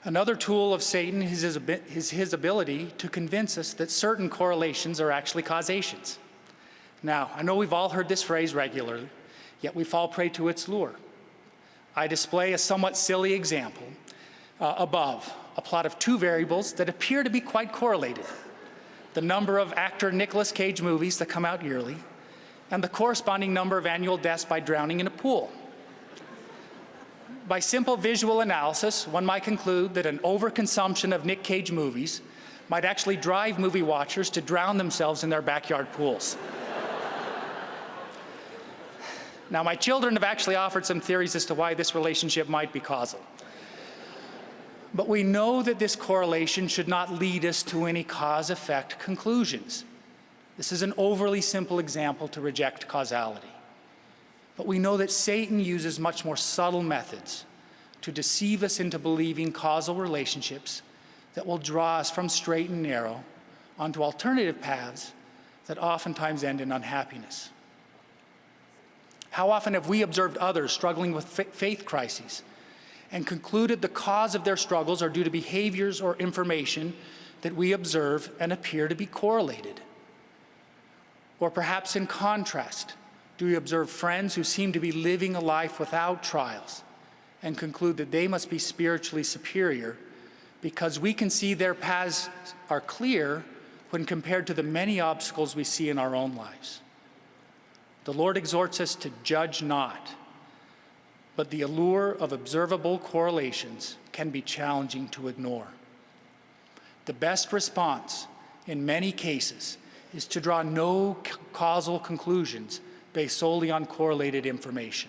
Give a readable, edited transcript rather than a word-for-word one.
Another tool of Satan is his ability to convince us that certain correlations are actually causations. Now, I know we've all heard this phrase regularly, yet we fall prey to its lure. I display a somewhat silly example above, a plot of two variables that appear to be quite correlated: the number of actor Nicolas Cage movies that come out yearly, and the corresponding number of annual deaths by drowning in a pool. By simple visual analysis, one might conclude that an overconsumption of Nick Cage movies might actually drive movie watchers to drown themselves in their backyard pools. Now, my children have actually offered some theories as to why this relationship might be causal. But we know that this correlation should not lead us to any cause-effect conclusions. This is an overly simple example to reject causality. But we know that Satan uses much more subtle methods to deceive us into believing causal relationships that will draw us from straight and narrow onto alternative paths that oftentimes end in unhappiness. How often have we observed others struggling with faith crises and concluded the cause of their struggles are due to behaviors or information that we observe and appear to be correlated? Or perhaps in contrast, do we observe friends who seem to be living a life without trials and conclude that they must be spiritually superior because we can see their paths are clear when compared to the many obstacles we see in our own lives? The Lord exhorts us to judge not, but the allure of observable correlations can be challenging to ignore. The best response in many cases is to draw no causal conclusions based solely on correlated information.